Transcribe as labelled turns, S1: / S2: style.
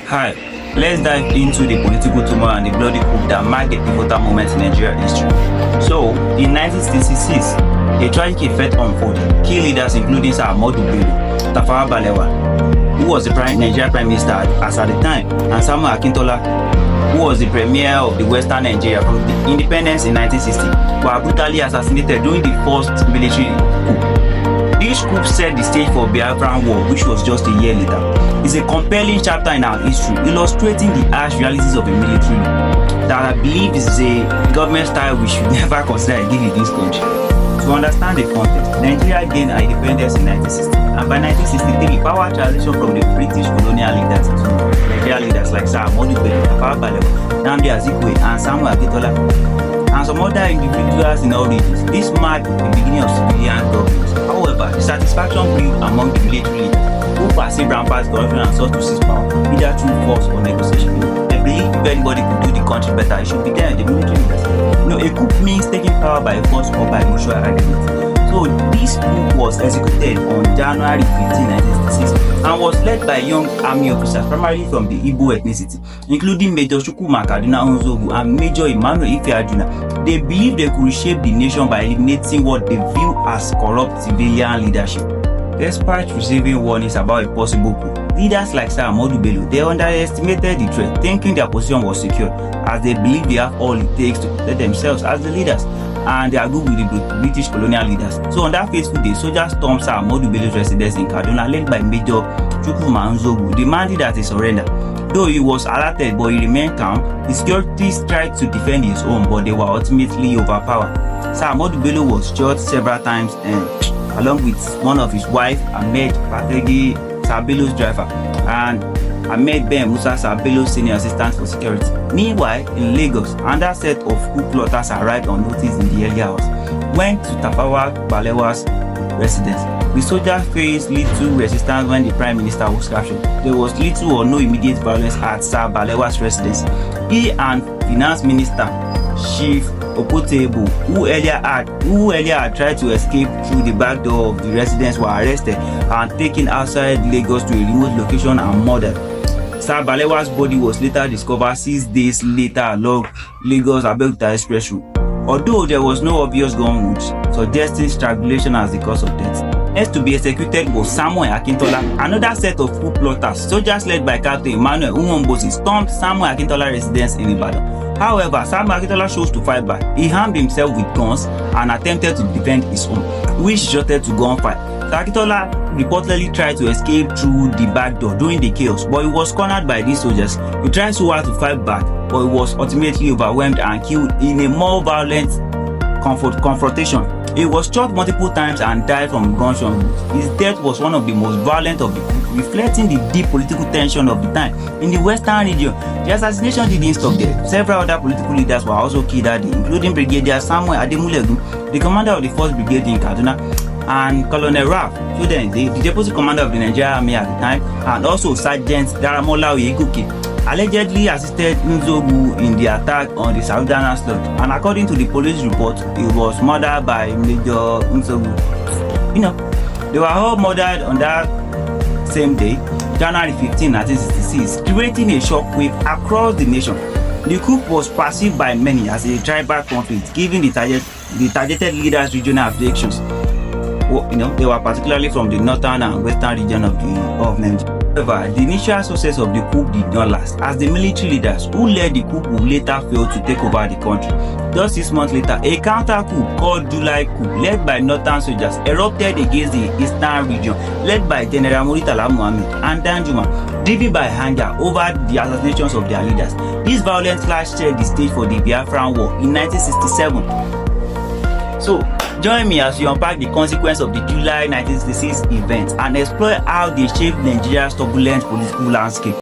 S1: Hi, let's dive into the political turmoil and the bloody coup that marked a pivotal moment in Nigerian history. So, in 1966, a tragic event unfolded. Key leaders including Sir Ahmadu Bello, Tafawa Balewa, who was the Nigerian Prime Minister as at the time, and Samuel Akintola, who was the Premier of the Western Nigeria from the independence in 1960, were brutally assassinated during the first military coup. This coup set the stage for Biafran War, which was just a year later. It's a compelling chapter in our history, illustrating the harsh realities of a military that I believe is a government style we should never consider again in this country. To understand the context, Nigeria gained her independence in 1960, and by 1963, power transition from the British colonial leaders to Nigerian leaders like Sir Ahmadu Bello, Tafawa Balewa, Nnamdi Azikiwe, and Samuel Akintola, and some other individuals in all regions. This marked the beginning of civilian government. However, the satisfaction grew among the military leaders who perceived rampant corruption and sought to seize power, either through force or negotiation. They believe if anybody could do the country better, it should be them, the military leaders. A coup means taking power by force or by mutual agreement. So this coup was executed on January 15, 1966 and was led by young army officers primarily from the Igbo ethnicity, including Major Chukwuma Kaduna Nzogu and Major Emmanuel Ifeajuna. They believed they could reshape the nation by eliminating what they view as corrupt civilian leadership. Despite receiving warnings about a possible coup, leaders like Sir Ahmadu Bello, they underestimated the threat, thinking their position was secure, as they believed they have all it takes to protect themselves as the leaders, and they are good with the British colonial leaders. So on that fateful day, soldiers stormed Sir Ahmadu Bello's residence in Kaduna, led by Major Chukwuma Nzogu, demanding that he surrender. Though he was alerted but he remained calm, the securities tried to defend his own, but they were ultimately overpowered. Sir Ahmadu Bello was shot several times along with one of his wife, Ahmed Pategi, Sir Bello's driver, and Ahmed Ben Musa, Sir Bello's senior assistant for security. Meanwhile, in Lagos, another set of coup plotters arrived on notice in the earlier hours, went to Tafawa Balewa's residence. The soldiers faced little resistance when the Prime Minister was captured. There was little or no immediate violence at Sir Balewa's residence. He and Finance Minister Chief Opotebo, who earlier had tried to escape through the back door of the residence, were arrested and taken outside Lagos to a remote location and murdered. Sir Balewa's body was later discovered 6 days later along Lagos-Abeokuta Express route, although there was no obvious gun wounds suggesting strangulation as the cause of death. Next to be executed was Samuel Akintola. Another set of coup plotters, soldiers led by Captain Emmanuel Nwombosi, stormed Samuel Akintola residence in Ibadan. However, Samuel Akintola chose to fight back. He armed himself with guns and attempted to defend his own, which resulted to gunfight. Akintola reportedly tried to escape through the back door during the chaos, but he was cornered by these soldiers. He tried so hard to fight back, but he was ultimately overwhelmed and killed in a more violent confrontation. He was shot multiple times and died from gunshot wounds. His death was one of the most violent of the coup, reflecting the deep political tension of the time in the western region. The assassination didn't stop there. Several other political leaders were also killed that day, including Brigadier Samuel Ademulegun, the commander of the 1st Brigade in Kaduna, and Colonel Ralph Chuden, the deputy commander of the Nigerian Army at the time, and also Sergeant Daramola Oyegoke, allegedly assisted Nzogu in the attack on the Southern slot, and according to the police report, he was murdered by Major Nzogu. They were all murdered on that same day, January 15, 1966, creating a shockwave across the nation. The coup was perceived by many as a tribal conflict, giving the targeted leaders regional objections. They were particularly from the northern and western region of Nigeria. However, the initial success of the coup did not last, as the military leaders who led the coup would later fail to take over the country. Just 6 months later, a counter-coup called July coup, led by northern soldiers, erupted against the eastern region, led by General Muritala Muhammad and Danjuma, driven by anger over the assassinations of their leaders. This violent clash set the stage for the Biafran War in 1967. So, join me as we unpack the consequence of the July 1966 event and explore how they shaped Nigeria's turbulent political landscape.